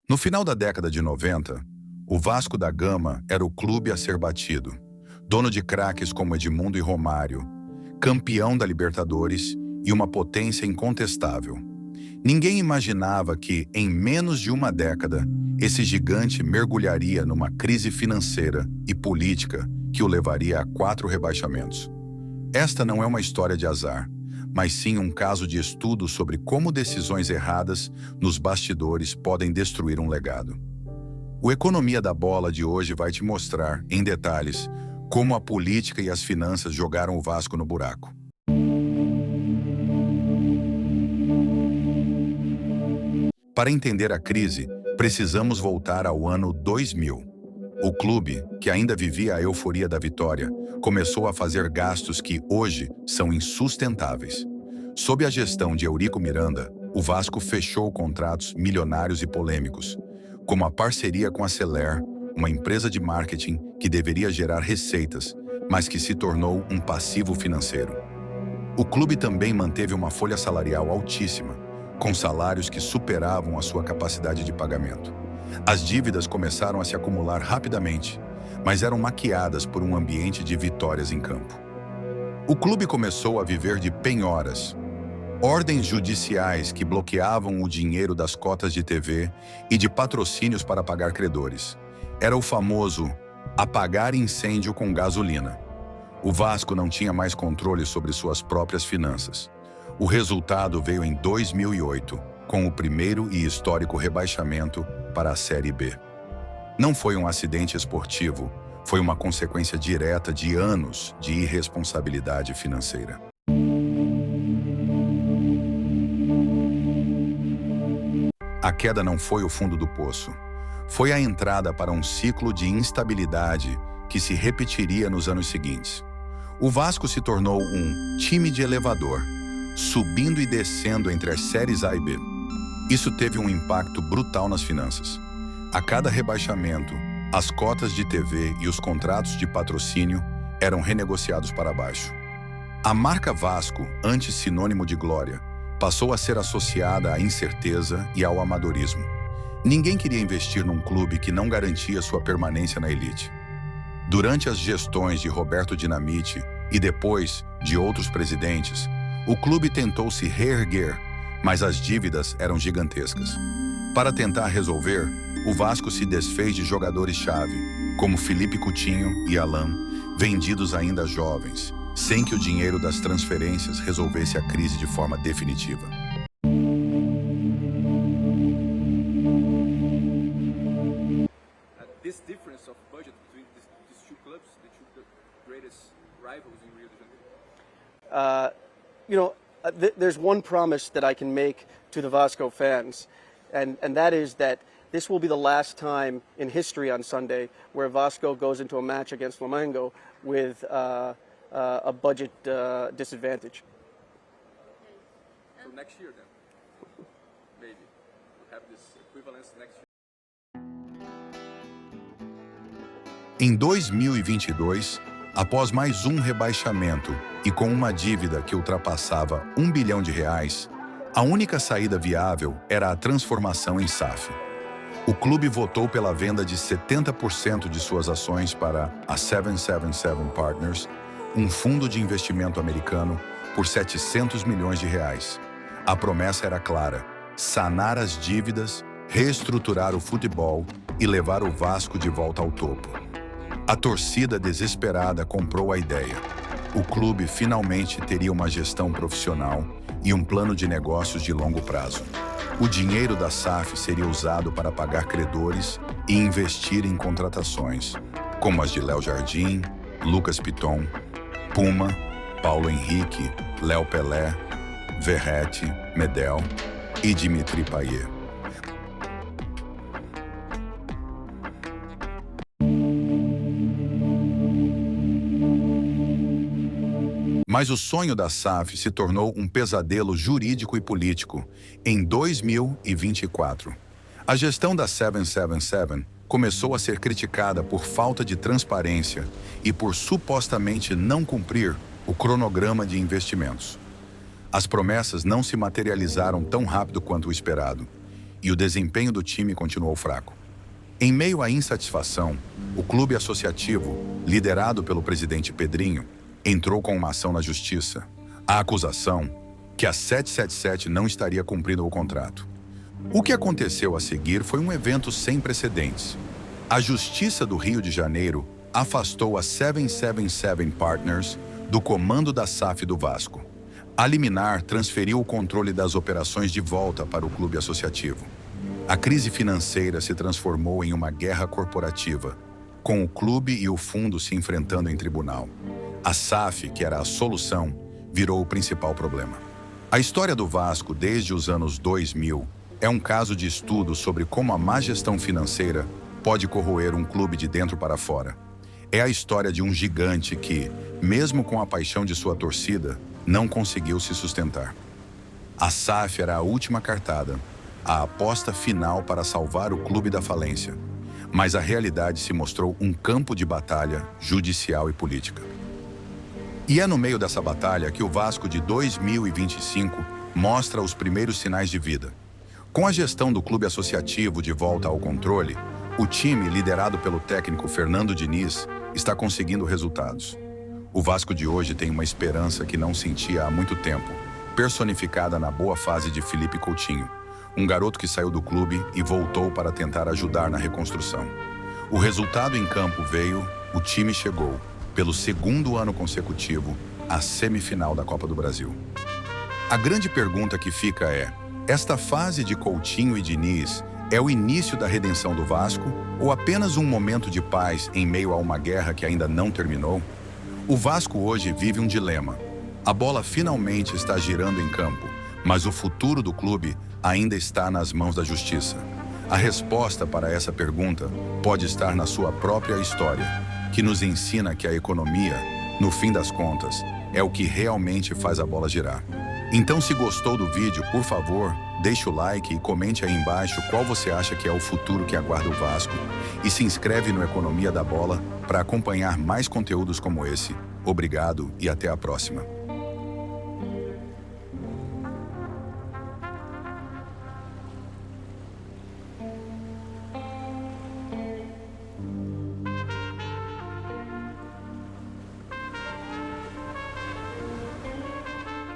No final da década de 90, o Vasco da Gama era o clube a ser batido, dono de craques como Edmundo e Romário, campeão da Libertadores e uma potência incontestável. Ninguém imaginava que, em menos de uma década, esse gigante mergulharia numa crise financeira e política que o levaria a 4 rebaixamentos. Esta não é uma história de azar, mas sim um caso de estudo sobre como decisões erradas nos bastidores podem destruir um legado. O Economia da Bola de hoje vai te mostrar, em detalhes, como a política e as finanças jogaram o Vasco no buraco. Para entender a crise, precisamos voltar ao ano 2000. O clube, que ainda vivia a euforia da vitória, começou a fazer gastos que, hoje, são insustentáveis. Sob a gestão de Eurico Miranda, o Vasco fechou contratos milionários e polêmicos, como a parceria com a Celer, uma empresa de marketing que deveria gerar receitas, mas que se tornou um passivo financeiro. O clube também manteve uma folha salarial altíssima, com salários que superavam a sua capacidade de pagamento. As dívidas começaram a se acumular rapidamente, mas eram maquiadas por um ambiente de vitórias em campo. O clube começou a viver de penhoras, ordens judiciais que bloqueavam o dinheiro das cotas de TV e de patrocínios para pagar credores. Era o famoso apagar incêndio com gasolina. O Vasco não tinha mais controle sobre suas próprias finanças. O resultado veio em 2008, com o primeiro e histórico rebaixamento para a Série B. Não foi um acidente esportivo, foi uma consequência direta de anos de irresponsabilidade financeira. A queda não foi o fundo do poço, foi a entrada para um ciclo de instabilidade que se repetiria nos anos seguintes. O Vasco se tornou um time de elevador, subindo e descendo entre as séries A e B. Isso teve um impacto brutal nas finanças. A cada rebaixamento, as cotas de TV e os contratos de patrocínio eram renegociados para baixo. A marca Vasco, antes sinônimo de glória, passou a ser associada à incerteza e ao amadorismo. Ninguém queria investir num clube que não garantia sua permanência na elite. Durante as gestões de Roberto Dinamite e depois de outros presidentes, o clube tentou se reerguer, mas as dívidas eram gigantescas. Para tentar resolver, o Vasco se desfez de jogadores-chave, como Felipe Coutinho e Alan, vendidos ainda jovens, sem que o dinheiro das transferências resolvesse a crise de forma definitiva. This difference of budget between these two clubs, the two greatest rivals in Rio de Janeiro? There's one promise that I can make to the Vasco fans, and that is that this will be the last time in history on Sunday where Vasco goes into a match against Flamengo with a budget disadvantage. So next year then, maybe, we'll have this equivalence next year. Em 2022, após mais um rebaixamento e com uma dívida que ultrapassava R$ 1 bilhão, a única saída viável era a transformação em SAF. O clube votou pela venda de 70% de suas ações para a 777 Partners, um fundo de investimento americano, por R$ 700 milhões. A promessa era clara: sanar as dívidas, reestruturar o futebol e levar o Vasco de volta ao topo. A torcida desesperada comprou a ideia. O clube finalmente teria uma gestão profissional e um plano de negócios de longo prazo. O dinheiro da SAF seria usado para pagar credores e investir em contratações, como as de Léo Jardim, Lucas Piton, Puma, Paulo Henrique, Léo Pelé, Verratti, Medel e Dimitri Payet. Mas o sonho da SAF se tornou um pesadelo jurídico e político em 2024. A gestão da 777 começou a ser criticada por falta de transparência e por supostamente não cumprir o cronograma de investimentos. As promessas não se materializaram tão rápido quanto o esperado, e o desempenho do time continuou fraco. Em meio à insatisfação, o clube associativo, liderado pelo presidente Pedrinho, entrou com uma ação na justiça. A acusação que a 777 não estaria cumprindo o contrato. O que aconteceu a seguir foi um evento sem precedentes. A Justiça do Rio de Janeiro afastou a 777 Partners do comando da SAF do Vasco. A liminar transferiu o controle das operações de volta para o clube associativo. A crise financeira se transformou em uma guerra corporativa, com o clube e o fundo se enfrentando em tribunal. A SAF, que era a solução, virou o principal problema. A história do Vasco desde os anos 2000 é um caso de estudo sobre como a má gestão financeira pode corroer um clube de dentro para fora. É a história de um gigante que, mesmo com a paixão de sua torcida, não conseguiu se sustentar. A SAF era a última cartada, a aposta final para salvar o clube da falência. Mas a realidade se mostrou um campo de batalha judicial e política. E é no meio dessa batalha que o Vasco de 2025 mostra os primeiros sinais de vida. Com a gestão do clube associativo de volta ao controle, o time, liderado pelo técnico Fernando Diniz, está conseguindo resultados. O Vasco de hoje tem uma esperança que não sentia há muito tempo, personificada na boa fase de Felipe Coutinho, um garoto que saiu do clube e voltou para tentar ajudar na reconstrução. O resultado em campo veio, o time chegou, pelo segundo ano consecutivo, à semifinal da Copa do Brasil. A grande pergunta que fica é: esta fase de Coutinho e Diniz é o início da redenção do Vasco ou apenas um momento de paz em meio a uma guerra que ainda não terminou? O Vasco hoje vive um dilema. A bola finalmente está girando em campo, mas o futuro do clube ainda está nas mãos da justiça. A resposta para essa pergunta pode estar na sua própria história, que nos ensina que a economia, no fim das contas, é o que realmente faz a bola girar. Então, se gostou do vídeo, por favor, deixe o like e comente aí embaixo qual você acha que é o futuro que aguarda o Vasco e se inscreve no Economia da Bola para acompanhar mais conteúdos como esse. Obrigado e até a próxima.